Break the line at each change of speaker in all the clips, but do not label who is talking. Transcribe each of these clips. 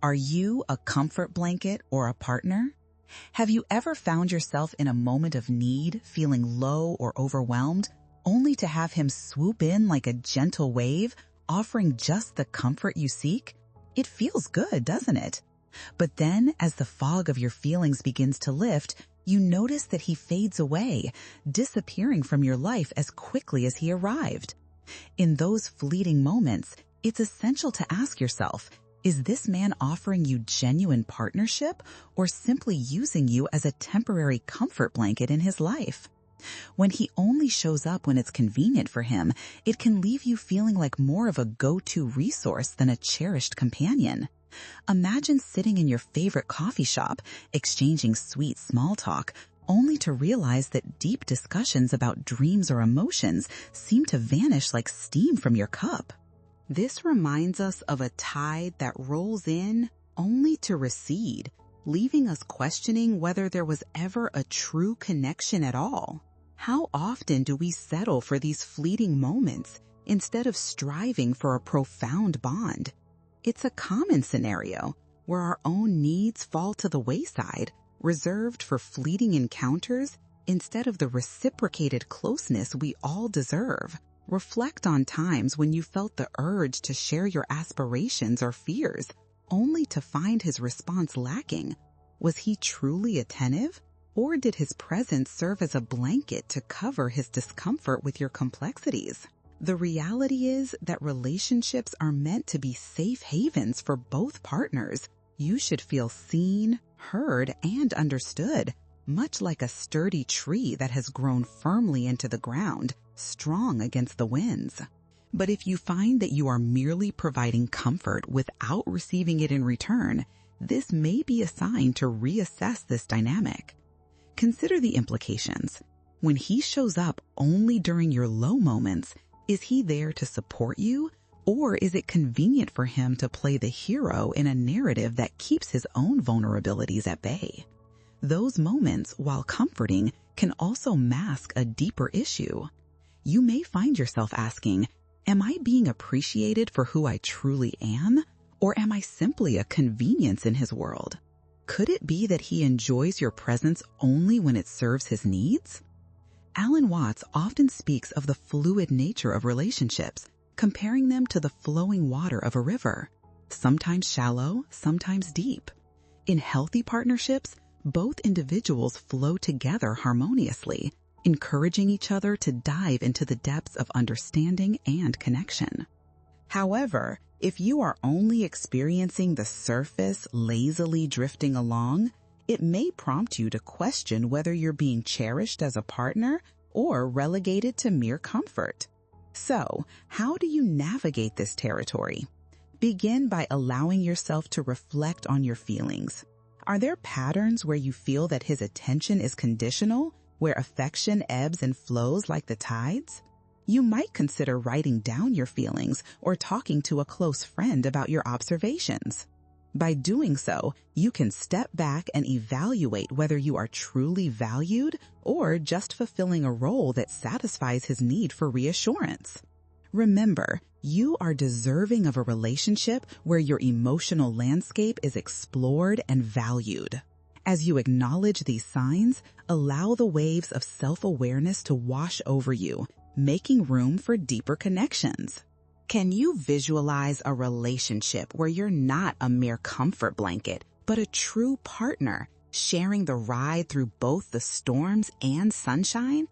Are you a comfort blanket or a partner? Have you ever found yourself in a moment of need, feeling low or overwhelmed, only to have him swoop in like a gentle wave, offering just the comfort you seek? It feels good, doesn't it? But then, as the fog of your feelings begins to lift, you notice that he fades away, disappearing from your life as quickly as he arrived. In those fleeting moments, it's essential to ask yourself, is this man offering you genuine partnership or simply using you as a temporary comfort blanket in his life? When he only shows up when it's convenient for him, it can leave you feeling like more of a go-to resource than a cherished companion. Imagine sitting in your favorite coffee shop, exchanging sweet small talk, only to realize that deep discussions about dreams or emotions seem to vanish like steam from your cup. This reminds us of a tide that rolls in only to recede, leaving us questioning whether there was ever a true connection at all. How often do we settle for these fleeting moments instead of striving for a profound bond? It's a common scenario where our own needs fall to the wayside, reserved for fleeting encounters instead of the reciprocated closeness we all deserve. Reflect on times when you felt the urge to share your aspirations or fears, only to find his response lacking. Was he truly attentive, or did his presence serve as a blanket to cover his discomfort with your complexities? The reality is that relationships are meant to be safe havens for both partners. You should feel seen, heard, and understood, much like a sturdy tree that has grown firmly into the ground, strong against the winds. But if you find that you are merely providing comfort without receiving it in return, this may be a sign to reassess this dynamic. Consider the implications. When he shows up only during your low moments, is he there to support you, or is it convenient for him to play the hero in a narrative that keeps his own vulnerabilities at bay? Those moments, while comforting, can also mask a deeper issue. You may find yourself asking, am I being appreciated for who I truly am, or am I simply a convenience in his world? Could it be that he enjoys your presence only when it serves his needs? Alan Watts often speaks of the fluid nature of relationships, comparing them to the flowing water of a river, sometimes shallow, sometimes deep. In healthy partnerships, both individuals flow together harmoniously, encouraging each other to dive into the depths of understanding and connection. However, if you are only experiencing the surface lazily drifting along, it may prompt you to question whether you're being cherished as a partner or relegated to mere comfort. So, how do you navigate this territory? Begin by allowing yourself to reflect on your feelings. Are there patterns where you feel that his attention is conditional, where affection ebbs and flows like the tides? You might consider writing down your feelings or talking to a close friend about your observations. By doing so, you can step back and evaluate whether you are truly valued or just fulfilling a role that satisfies his need for reassurance. Remember, you are deserving of a relationship where your emotional landscape is explored and valued. As you acknowledge these signs, allow the waves of self-awareness to wash over you, making room for deeper connections. Can you visualize a relationship where you're not a mere comfort blanket, but a true partner, sharing the ride through both the storms and sunshine?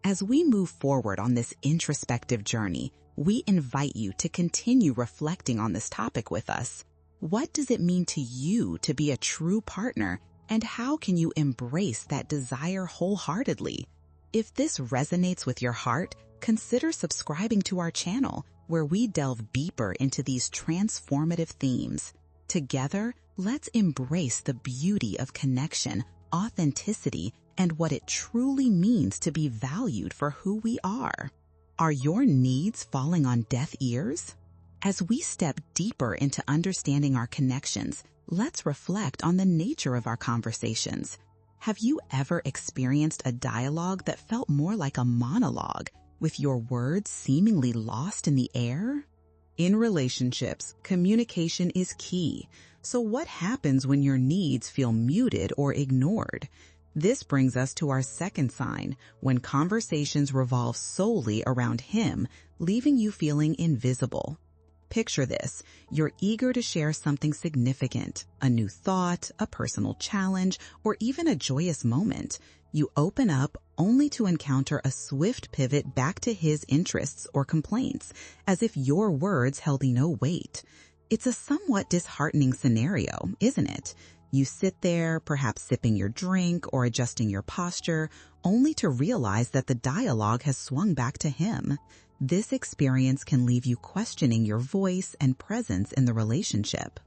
As we move forward on this introspective journey, we invite you to continue reflecting on this topic with us. What does it mean to you to be a true partner, and how can you embrace that desire wholeheartedly? If this resonates with your heart, consider subscribing to our channel, where we delve deeper into these transformative themes. Together, let's embrace the beauty of connection, authenticity, and what it truly means to be valued for who we are. Are your needs falling on deaf ears? As we step deeper into understanding our connections, let's reflect on the nature of our conversations. Have you ever experienced a dialogue that felt more like a monologue, with your words seemingly lost in the air? In relationships, communication is key. So what happens when your needs feel muted or ignored? This brings us to our second sign, when conversations revolve solely around him, leaving you feeling invisible. Picture this. You're eager to share something significant, a new thought, a personal challenge, or even a joyous moment. You open up only to encounter a swift pivot back to his interests or complaints, as if your words held no weight. It's a somewhat disheartening scenario, isn't it? You sit there, perhaps sipping your drink or adjusting your posture, only to realize that the dialogue has swung back to him. This experience can leave you questioning your voice and presence in the relationship.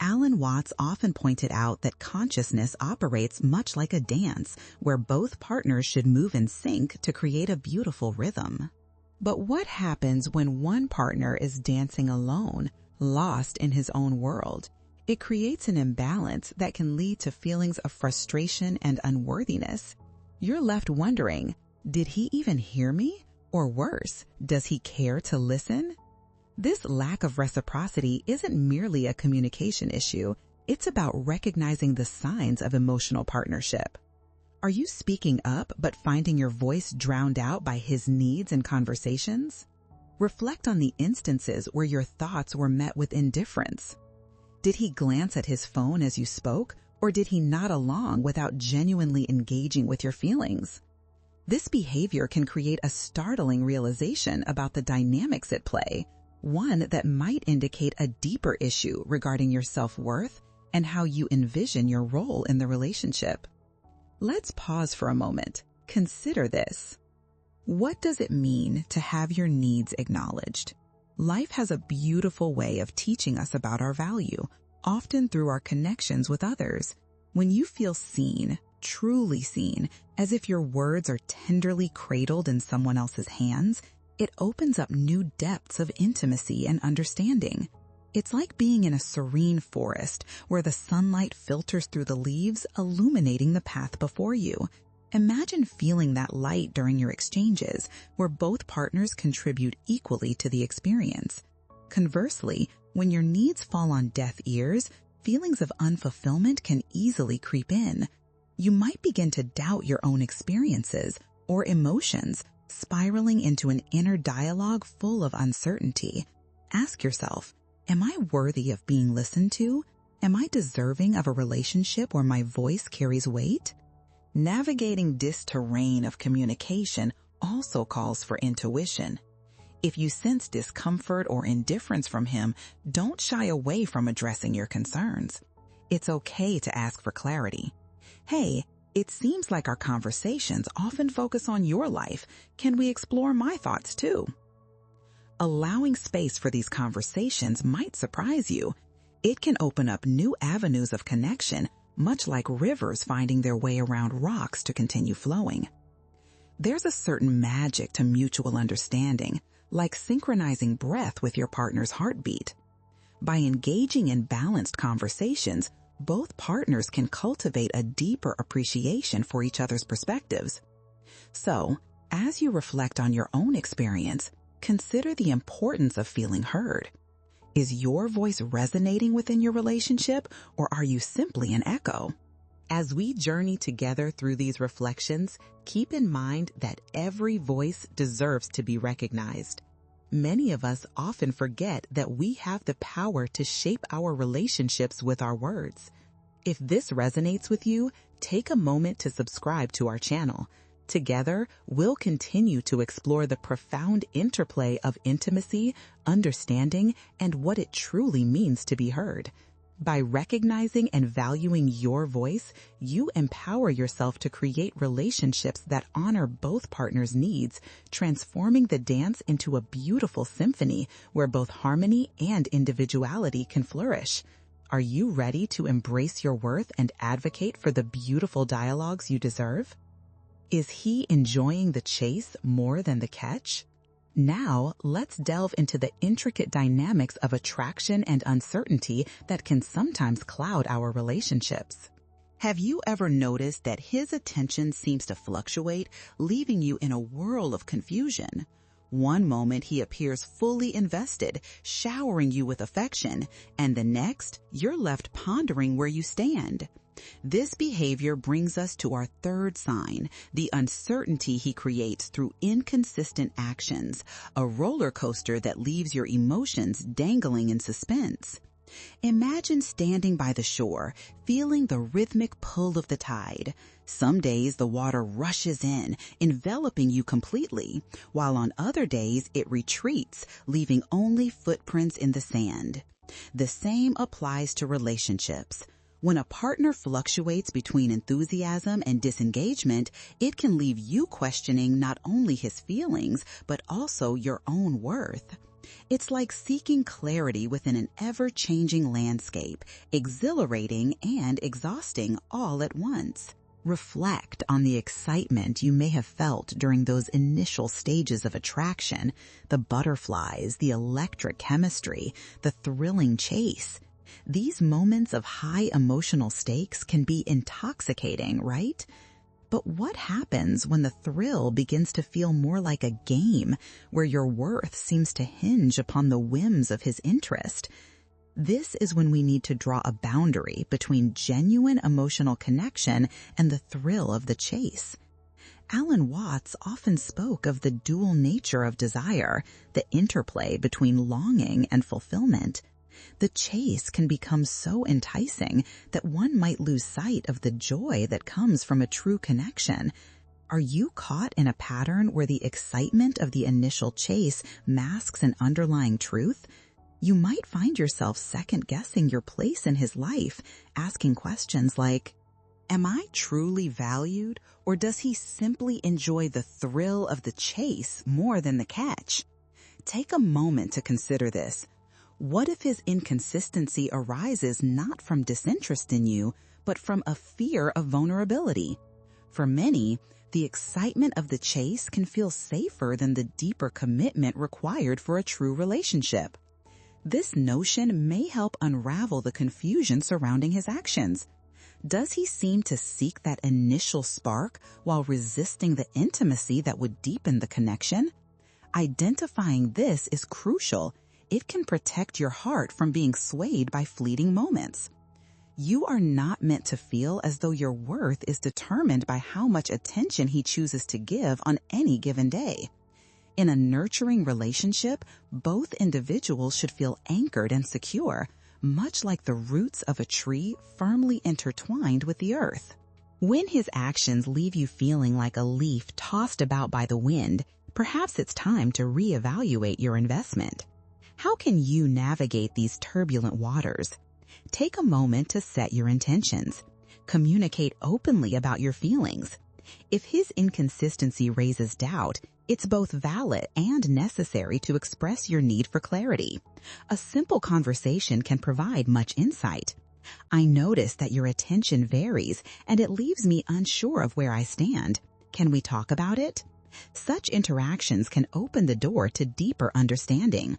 Alan Watts often pointed out that consciousness operates much like a dance, where both partners should move in sync to create a beautiful rhythm. But what happens when one partner is dancing alone, lost in his own world? It creates an imbalance that can lead to feelings of frustration and unworthiness. You're left wondering, did he even hear me? Or worse, does he care to listen? This lack of reciprocity isn't merely a communication issue. It's about recognizing the signs of emotional partnership. Are you speaking up but finding your voice drowned out by his needs and conversations? Reflect on the instances where your thoughts were met with indifference. Did he glance at his phone as you spoke, or did he nod along without genuinely engaging with your feelings? This behavior can create a startling realization about the dynamics at play, one that might indicate a deeper issue regarding your self-worth and how you envision your role in the relationship. Let's pause for a moment. Consider this. What does it mean to have your needs acknowledged? Life has a beautiful way of teaching us about our value, often through our connections with others. When you feel seen, truly seen, as if your words are tenderly cradled in someone else's hands, it opens up new depths of intimacy and understanding. It's like being in a serene forest where the sunlight filters through the leaves, illuminating the path before you. Imagine feeling that light during your exchanges, where both partners contribute equally to the experience. Conversely, when your needs fall on deaf ears, feelings of unfulfillment can easily creep in. You might begin to doubt your own experiences or emotions, spiraling into an inner dialogue full of uncertainty. Ask yourself, am I worthy of being listened to? Am I deserving of a relationship where my voice carries weight? Navigating this terrain of communication also calls for intuition. If you sense discomfort or indifference from him, don't shy away from addressing your concerns. It's okay to ask for clarity. Hey, it seems like our conversations often focus on your life. Can we explore my thoughts too? Allowing space for these conversations might surprise you. It can open up new avenues of connection, much like rivers finding their way around rocks to continue flowing. There's a certain magic to mutual understanding, like synchronizing breath with your partner's heartbeat. By engaging in balanced conversations, both partners can cultivate a deeper appreciation for each other's perspectives. So, as you reflect on your own experience, consider the importance of feeling heard. Is your voice resonating within your relationship, or are you simply an echo? As we journey together through these reflections, keep in mind that every voice deserves to be recognized. Many of us often forget that we have the power to shape our relationships with our words. If this resonates with you, take a moment to subscribe to our channel. Together, we'll continue to explore the profound interplay of intimacy, understanding, and what it truly means to be heard. By recognizing and valuing your voice, you empower yourself to create relationships that honor both partners' needs, transforming the dance into a beautiful symphony where both harmony and individuality can flourish. Are you ready to embrace your worth and advocate for the beautiful dialogues you deserve? Is he enjoying the chase more than the catch? Now, let's delve into the intricate dynamics of attraction and uncertainty that can sometimes cloud our relationships. Have you ever noticed that his attention seems to fluctuate, leaving you in a whirl of confusion? One moment he appears fully invested, showering you with affection, and the next you're left pondering where you stand. This behavior brings us to our third sign, the uncertainty he creates through inconsistent actions, a roller coaster that leaves your emotions dangling in suspense. Imagine standing by the shore, feeling the rhythmic pull of the tide. Some days the water rushes in, enveloping you completely, while on other days it retreats, leaving only footprints in the sand. The same applies to relationships. When a partner fluctuates between enthusiasm and disengagement, it can leave you questioning not only his feelings, but also your own worth. It's like seeking clarity within an ever-changing landscape, exhilarating and exhausting all at once. Reflect on the excitement you may have felt during those initial stages of attraction, the butterflies, the electric chemistry, the thrilling chase. These moments of high emotional stakes can be intoxicating, right? But what happens when the thrill begins to feel more like a game, where your worth seems to hinge upon the whims of his interest? This is when we need to draw a boundary between genuine emotional connection and the thrill of the chase. Alan Watts often spoke of the dual nature of desire, the interplay between longing and fulfillment. The chase can become so enticing that one might lose sight of the joy that comes from a true connection. Are you caught in a pattern where the excitement of the initial chase masks an underlying truth? You might find yourself second-guessing your place in his life, asking questions like, am I truly valued, or does he simply enjoy the thrill of the chase more than the catch? Take a moment to consider this. What if his inconsistency arises not from disinterest in you, but from a fear of vulnerability? For many, the excitement of the chase can feel safer than the deeper commitment required for a true relationship. This notion may help unravel the confusion surrounding his actions. Does he seem to seek that initial spark while resisting the intimacy that would deepen the connection? Identifying this is crucial. It can protect your heart from being swayed by fleeting moments. You are not meant to feel as though your worth is determined by how much attention he chooses to give on any given day. In a nurturing relationship, both individuals should feel anchored and secure, much like the roots of a tree firmly intertwined with the earth. When his actions leave you feeling like a leaf tossed about by the wind, perhaps it's time to reevaluate your investment. How can you navigate these turbulent waters? Take a moment to set your intentions. Communicate openly about your feelings. If his inconsistency raises doubt, it's both valid and necessary to express your need for clarity. A simple conversation can provide much insight. I notice that your attention varies and it leaves me unsure of where I stand. Can we talk about it? Such interactions can open the door to deeper understanding.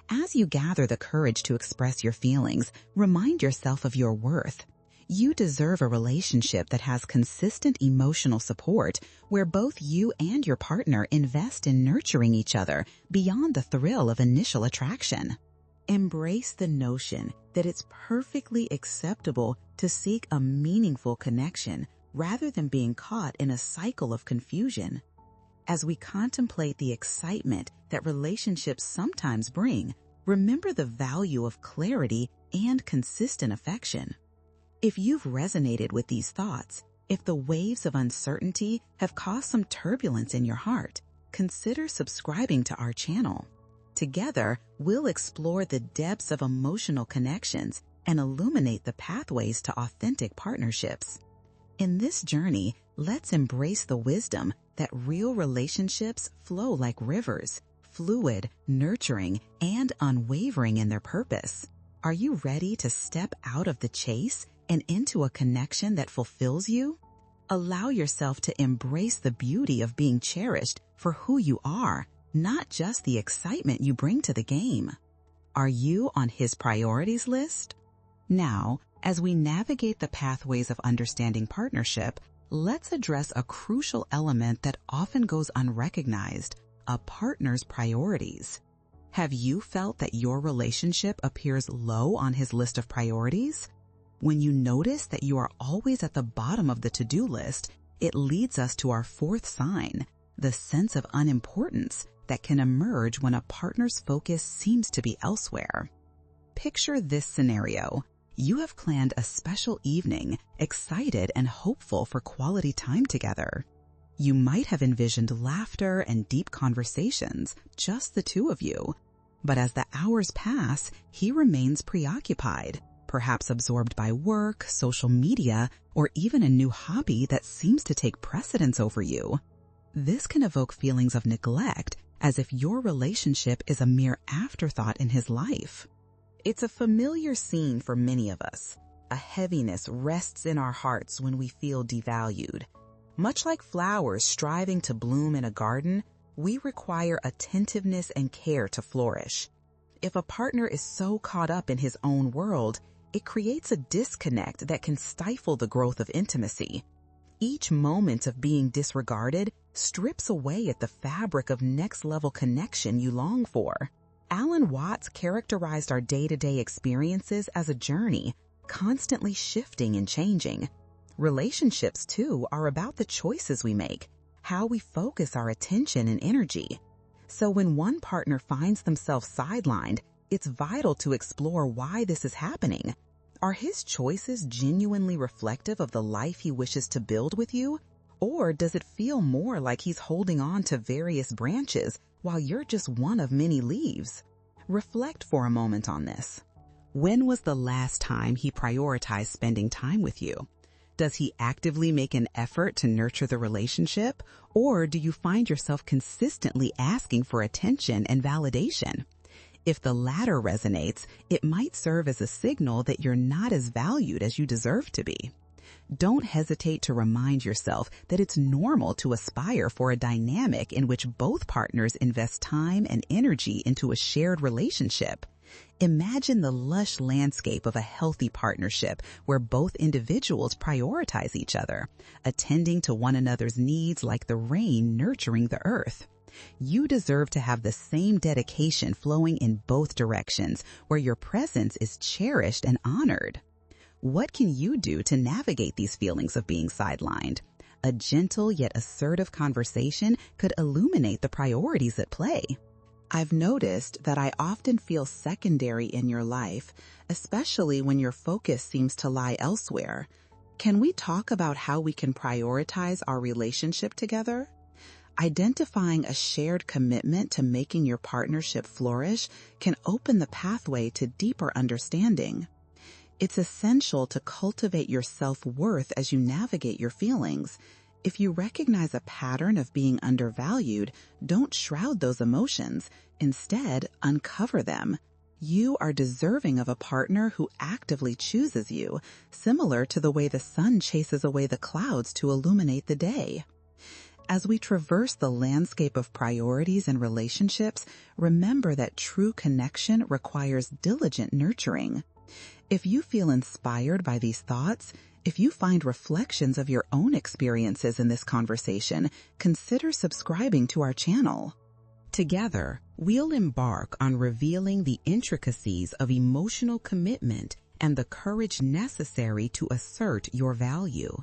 As you gather the courage to express your feelings, remind yourself of your worth. You deserve a relationship that has consistent emotional support, where both you and your partner invest in nurturing each other beyond the thrill of initial attraction. Embrace the notion that it's perfectly acceptable to seek a meaningful connection rather than being caught in a cycle of confusion. As we contemplate the excitement that relationships sometimes bring, remember the value of clarity and consistent affection. If you've resonated with these thoughts, if the waves of uncertainty have caused some turbulence in your heart, consider subscribing to our channel. Together, we'll explore the depths of emotional connections and illuminate the pathways to authentic partnerships. In this journey, let's embrace the wisdom that real relationships flow like rivers, fluid, nurturing, and unwavering in their purpose. Are you ready to step out of the chase and into a connection that fulfills you? Allow yourself to embrace the beauty of being cherished for who you are, not just the excitement you bring to the game. Are you on his priorities list? Now, as we navigate the pathways of understanding partnership, let's address a crucial element that often goes unrecognized: a partner's priorities. Have you felt that your relationship appears low on his list of priorities? When you notice that you are always at the bottom of the to-do list, it leads us to our fourth sign, the sense of unimportance that can emerge when a partner's focus seems to be elsewhere. Picture this scenario. You have planned a special evening, excited and hopeful for quality time together. You might have envisioned laughter and deep conversations, just the two of you. But as the hours pass, he remains preoccupied, perhaps absorbed by work, social media, or even a new hobby that seems to take precedence over you. This can evoke feelings of neglect, as if your relationship is a mere afterthought in his life. It's a familiar scene for many of us. A heaviness rests in our hearts when we feel devalued. Much like flowers striving to bloom in a garden, we require attentiveness and care to flourish. If a partner is so caught up in his own world, it creates a disconnect that can stifle the growth of intimacy. Each moment of being disregarded strips away at the fabric of next-level connection you long for. Alan Watts characterized our day-to-day experiences as a journey, constantly shifting and changing. Relationships, too, are about the choices we make, how we focus our attention and energy. So when one partner finds themselves sidelined, it's vital to explore why this is happening. Are his choices genuinely reflective of the life he wishes to build with you? Or does it feel more like he's holding on to various branches while you're just one of many leaves? Reflect for a moment on this. When was the last time he prioritized spending time with you? Does he actively make an effort to nurture the relationship, or do you find yourself consistently asking for attention and validation? If the latter resonates, it might serve as a signal that you're not as valued as you deserve to be. Don't hesitate to remind yourself that it's normal to aspire for a dynamic in which both partners invest time and energy into a shared relationship. Imagine the lush landscape of a healthy partnership where both individuals prioritize each other, attending to one another's needs like the rain nurturing the earth. You deserve to have the same dedication flowing in both directions, where your presence is cherished and honored. What can you do to navigate these feelings of being sidelined? A gentle yet assertive conversation could illuminate the priorities at play. I've noticed that I often feel secondary in your life, especially when your focus seems to lie elsewhere. Can we talk about how we can prioritize our relationship together? Identifying a shared commitment to making your partnership flourish can open the pathway to deeper understanding. It's essential to cultivate your self-worth as you navigate your feelings. If you recognize a pattern of being undervalued, don't shroud those emotions. Instead, uncover them. You are deserving of a partner who actively chooses you, similar to the way the sun chases away the clouds to illuminate the day. As we traverse the landscape of priorities and relationships, remember that true connection requires diligent nurturing. If you feel inspired by these thoughts, if you find reflections of your own experiences in this conversation, consider subscribing to our channel. Together, we'll embark on revealing the intricacies of emotional commitment and the courage necessary to assert your value.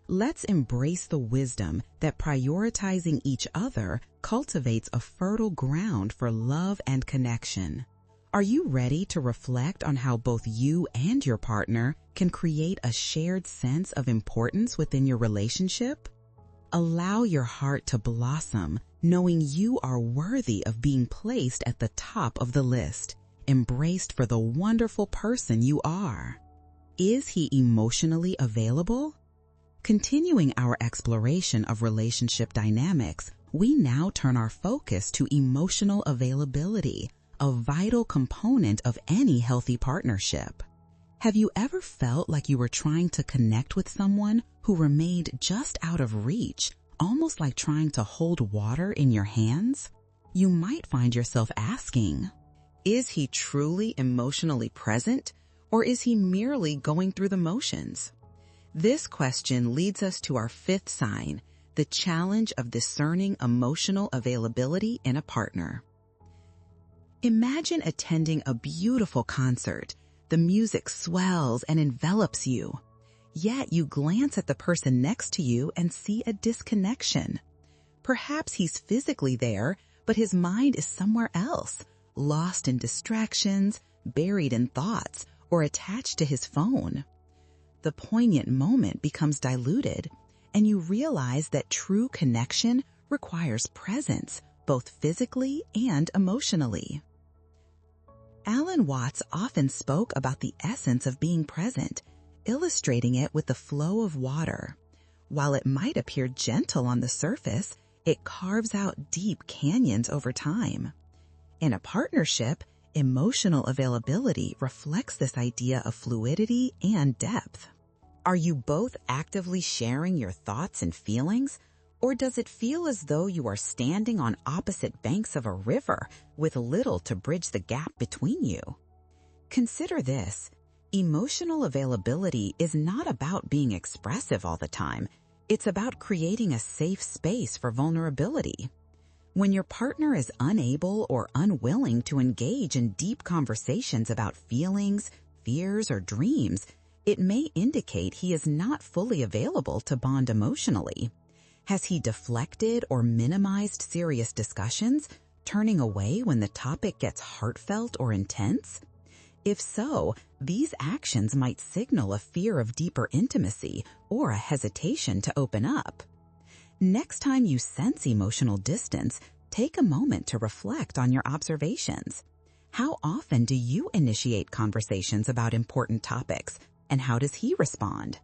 Let's embrace the wisdom that prioritizing each other cultivates a fertile ground for love and connection. Are you ready to reflect on how both you and your partner can create a shared sense of importance within your relationship? Allow your heart to blossom, knowing you are worthy of being placed at the top of the list, embraced for the wonderful person you are. Is he emotionally available? Continuing our exploration of relationship dynamics, we now turn our focus to emotional availability, a vital component of any healthy partnership. Have you ever felt like you were trying to connect with someone who remained just out of reach, almost like trying to hold water in your hands? You might find yourself asking, is he truly emotionally present, or is he merely going through the motions? This question leads us to our fifth sign, the challenge of discerning emotional availability in a partner. Imagine attending a beautiful concert. The music swells and envelops you. Yet you glance at the person next to you and see a disconnection. Perhaps he's physically there, but his mind is somewhere else, lost in distractions, buried in thoughts, or attached to his phone. The poignant moment becomes diluted, and you realize that true connection requires presence, both physically and emotionally. Alan Watts often spoke about the essence of being present, illustrating it with the flow of water. While it might appear gentle on the surface, it carves out deep canyons over time. In a partnership, emotional availability reflects this idea of fluidity and depth. Are you both actively sharing your thoughts and feelings, or does it feel as though you are standing on opposite banks of a river with little to bridge the gap between you? Consider this. Emotional availability is not about being expressive all the time. It's about creating a safe space for vulnerability. When your partner is unable or unwilling to engage in deep conversations about feelings, fears, or dreams, it may indicate he is not fully available to bond emotionally. Has he deflected or minimized serious discussions, turning away when the topic gets heartfelt or intense? If so, these actions might signal a fear of deeper intimacy or a hesitation to open up. Next time you sense emotional distance, take a moment to reflect on your observations. How often do you initiate conversations about important topics, and how does he respond?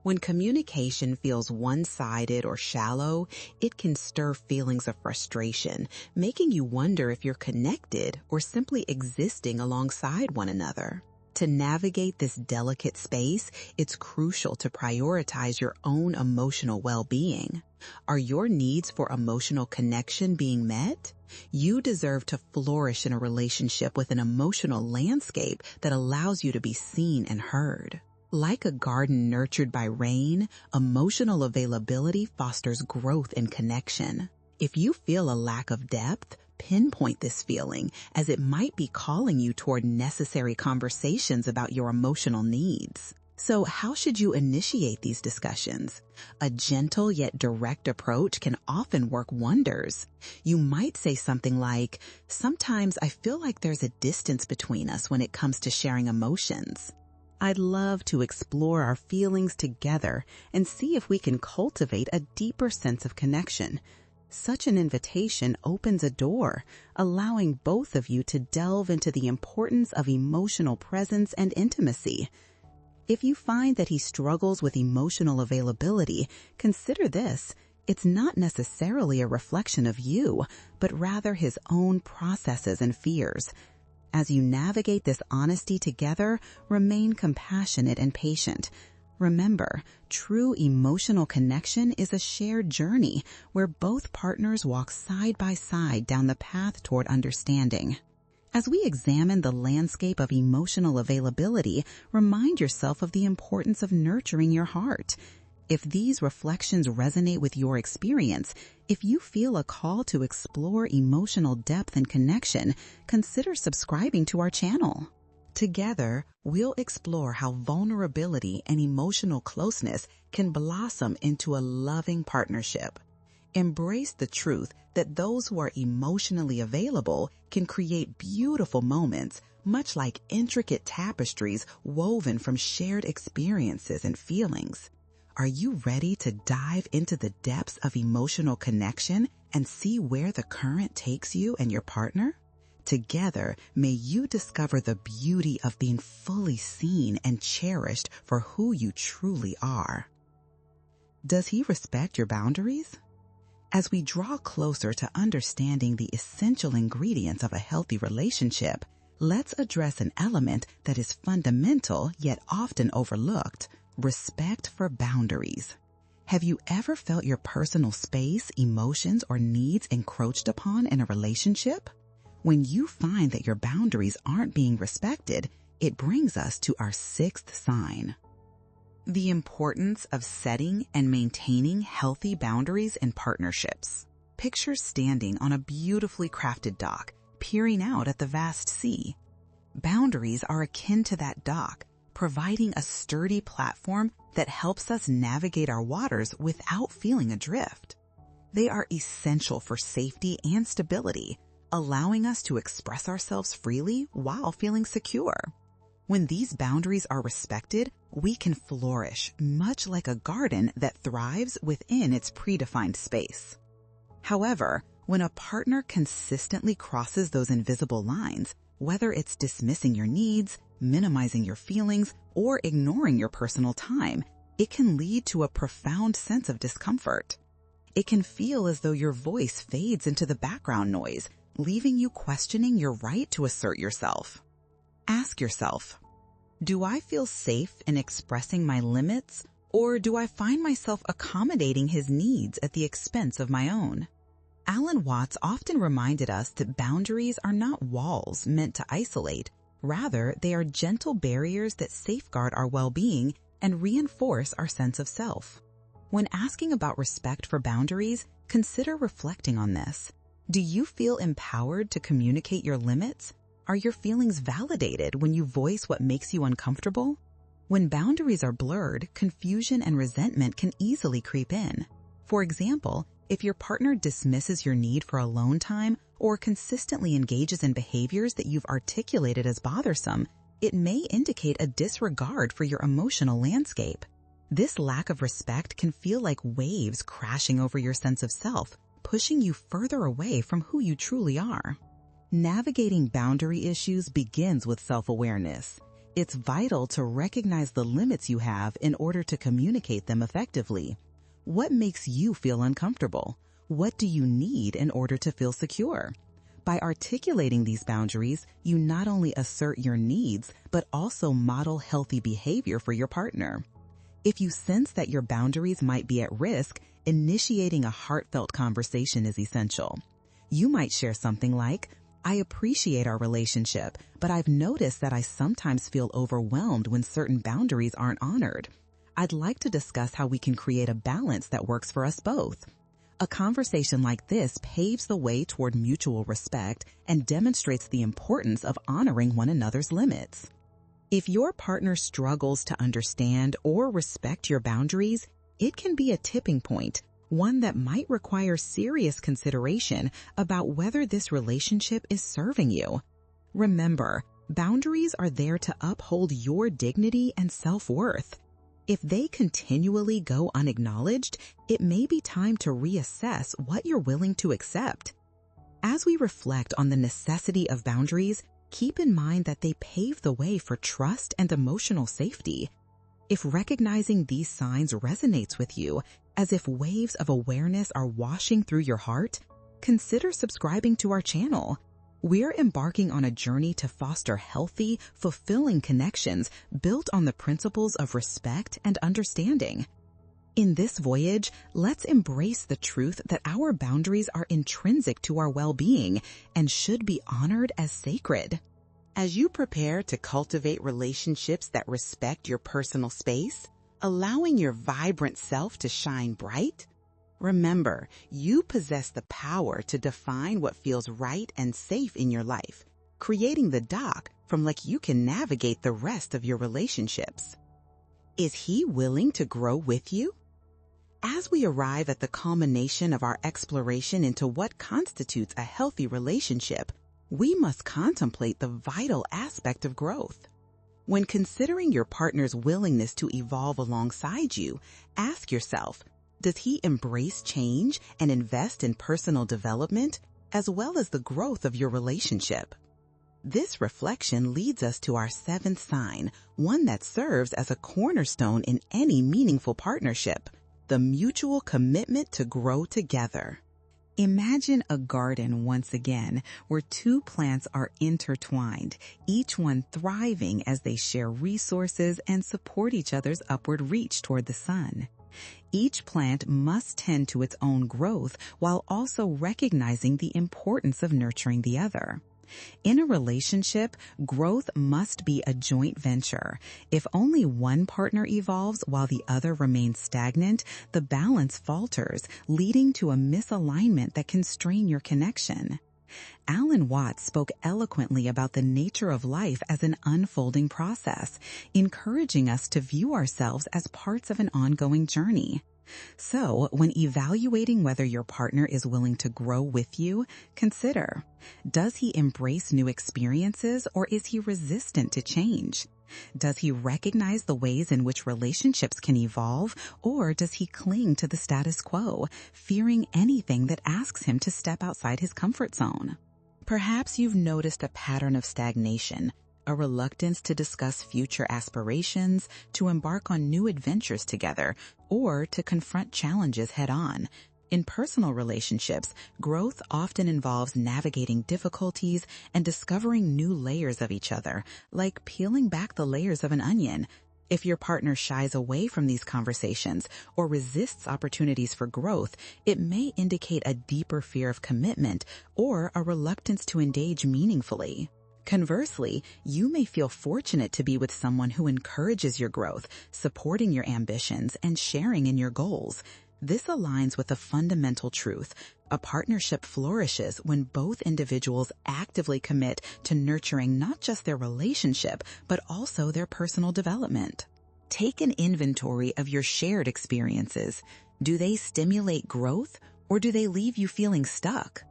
When communication feels one-sided or shallow, it can stir feelings of frustration, making you wonder if you're connected or simply existing alongside one another. To navigate this delicate space, it's crucial to prioritize your own emotional well-being. Are your needs for emotional connection being met? You deserve to flourish in a relationship with an emotional landscape that allows you to be seen and heard. Like a garden nurtured by rain, emotional availability fosters growth and connection. If you feel a lack of depth, pinpoint this feeling, as it might be calling you toward necessary conversations about your emotional needs. So how should you initiate these discussions? A gentle yet direct approach can often work wonders. You might say something like, "Sometimes I feel like there's a distance between us when it comes to sharing emotions. I'd love to explore our feelings together and see if we can cultivate a deeper sense of connection." Such an invitation opens a door, allowing both of you to delve into the importance of emotional presence and intimacy. If you find that he struggles with emotional availability, consider this. It's not necessarily a reflection of you, but rather his own processes and fears. As you navigate this honesty together, remain compassionate and patient. Remember, true emotional connection is a shared journey where both partners walk side by side down the path toward understanding. As we examine the landscape of emotional availability, remind yourself of the importance of nurturing your heart. If these reflections resonate with your experience, if you feel a call to explore emotional depth and connection, consider subscribing to our channel. Together, we'll explore how vulnerability and emotional closeness can blossom into a loving partnership. Embrace the truth that those who are emotionally available can create beautiful moments, much like intricate tapestries woven from shared experiences and feelings. Are you ready to dive into the depths of emotional connection and see where the current takes you and your partner? Together, may you discover the beauty of being fully seen and cherished for who you truly are. Does he respect your boundaries? As we draw closer to understanding the essential ingredients of a healthy relationship, let's address an element that is fundamental yet often overlooked: respect for boundaries. Have you ever felt your personal space, emotions, or needs encroached upon in a relationship? When you find that your boundaries aren't being respected, it brings us to our sixth sign. The importance of setting and maintaining healthy boundaries in partnerships. Picture standing on a beautifully crafted dock, peering out at the vast sea. Boundaries are akin to that dock, providing a sturdy platform that helps us navigate our waters without feeling adrift. They are essential for safety and stability, allowing us to express ourselves freely while feeling secure. When these boundaries are respected, we can flourish, much like a garden that thrives within its predefined space. However, when a partner consistently crosses those invisible lines, whether it's dismissing your needs, minimizing your feelings, or ignoring your personal time, it can lead to a profound sense of discomfort. It can feel as though your voice fades into the background noise, leaving you questioning your right to assert yourself. Ask yourself, do I feel safe in expressing my limits, or do I find myself accommodating his needs at the expense of my own? Alan Watts often reminded us that boundaries are not walls meant to isolate. Rather, they are gentle barriers that safeguard our well-being and reinforce our sense of self. When asking about respect for boundaries, consider reflecting on this. Do you feel empowered to communicate your limits? Are your feelings validated when you voice what makes you uncomfortable? When boundaries are blurred, confusion and resentment can easily creep in. For example, if your partner dismisses your need for alone time or consistently engages in behaviors that you've articulated as bothersome, it may indicate a disregard for your emotional landscape. This lack of respect can feel like waves crashing over your sense of self, pushing you further away from who you truly are. Navigating boundary issues begins with self-awareness. It's vital to recognize the limits you have in order to communicate them effectively. What makes you feel uncomfortable? What do you need in order to feel secure? By articulating these boundaries, you not only assert your needs, but also model healthy behavior for your partner. If you sense that your boundaries might be at risk, initiating a heartfelt conversation is essential. You might share something like, I appreciate our relationship, but I've noticed that I sometimes feel overwhelmed when certain boundaries aren't honored. I'd like to discuss how we can create a balance that works for us both. A conversation like this paves the way toward mutual respect and demonstrates the importance of honoring one another's limits. If your partner struggles to understand or respect your boundaries, it can be a tipping point, one that might require serious consideration about whether this relationship is serving you. Remember, boundaries are there to uphold your dignity and self-worth. If they continually go unacknowledged, it may be time to reassess what you're willing to accept. As we reflect on the necessity of boundaries, keep in mind that they pave the way for trust and emotional safety. If recognizing these signs resonates with you, as if waves of awareness are washing through your heart, consider subscribing to our channel. We're embarking on a journey to foster healthy, fulfilling connections built on the principles of respect and understanding. In this voyage, let's embrace the truth that our boundaries are intrinsic to our well-being and should be honored as sacred. As you prepare to cultivate relationships that respect your personal space, allowing your vibrant self to shine bright, remember, you possess the power to define what feels right and safe in your life, creating the dock from which you can navigate the rest of your relationships. Is he willing to grow with you? As we arrive at the culmination of our exploration into what constitutes a healthy relationship, we must contemplate the vital aspect of growth. When considering your partner's willingness to evolve alongside you, ask yourself, does he embrace change and invest in personal development, as well as the growth of your relationship? This reflection leads us to our seventh sign, one that serves as a cornerstone in any meaningful partnership, the mutual commitment to grow together. Imagine a garden once again, where two plants are intertwined, each one thriving as they share resources and support each other's upward reach toward the sun. Each plant must tend to its own growth while also recognizing the importance of nurturing the other. In a relationship, growth must be a joint venture. If only one partner evolves while the other remains stagnant, the balance falters, leading to a misalignment that can strain your connection. Alan Watts spoke eloquently about the nature of life as an unfolding process, encouraging us to view ourselves as parts of an ongoing journey. So, when evaluating whether your partner is willing to grow with you, consider, does he embrace new experiences or is he resistant to change? Does he recognize the ways in which relationships can evolve, or does he cling to the status quo, fearing anything that asks him to step outside his comfort zone? Perhaps you've noticed a pattern of stagnation, a reluctance to discuss future aspirations, to embark on new adventures together, or to confront challenges head-on. In personal relationships, growth often involves navigating difficulties and discovering new layers of each other, like peeling back the layers of an onion. If your partner shies away from these conversations or resists opportunities for growth, it may indicate a deeper fear of commitment or a reluctance to engage meaningfully. Conversely, you may feel fortunate to be with someone who encourages your growth, supporting your ambitions, and sharing in your goals. This aligns with a fundamental truth. A partnership flourishes when both individuals actively commit to nurturing not just their relationship, but also their personal development. Take an inventory of your shared experiences. Do they stimulate growth, or do they leave you feeling stuck?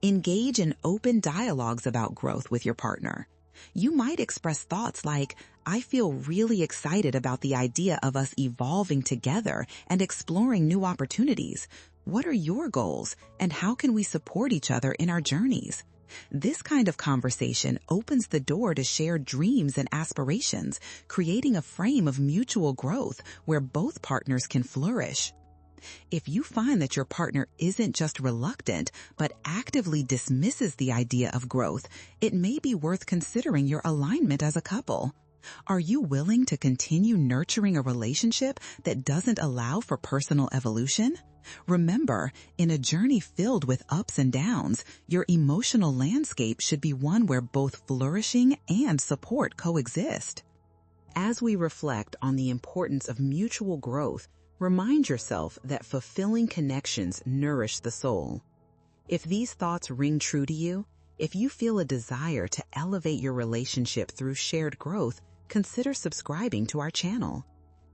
Engage in open dialogues about growth with your partner. You might express thoughts like, I feel really excited about the idea of us evolving together and exploring new opportunities. What are your goals, and how can we support each other in our journeys? This kind of conversation opens the door to shared dreams and aspirations, creating a frame of mutual growth where both partners can flourish. If you find that your partner isn't just reluctant, but actively dismisses the idea of growth, it may be worth considering your alignment as a couple. Are you willing to continue nurturing a relationship that doesn't allow for personal evolution? Remember, in a journey filled with ups and downs, your emotional landscape should be one where both flourishing and support coexist. As we reflect on the importance of mutual growth, remind yourself that fulfilling connections nourish the soul. If these thoughts ring true to you, if you feel a desire to elevate your relationship through shared growth, consider subscribing to our channel.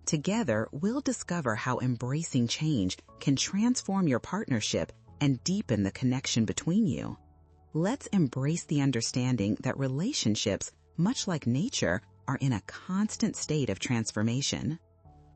Together, we'll discover how embracing change can transform your partnership and deepen the connection between you. Let's embrace the understanding that relationships, much like nature, are in a constant state of transformation.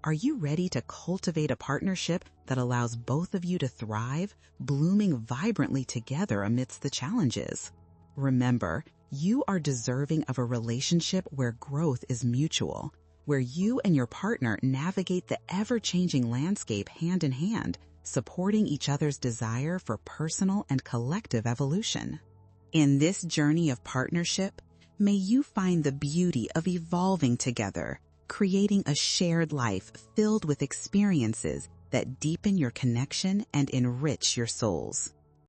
Are you ready to cultivate a partnership that allows both of you to thrive, blooming vibrantly together amidst the challenges? Remember, you are deserving of a relationship where growth is mutual, where you and your partner navigate the ever-changing landscape hand in hand, supporting each other's desire for personal and collective evolution. In this journey of partnership, may you find the beauty of evolving together, creating a shared life filled with experiences that deepen your connection and enrich your souls.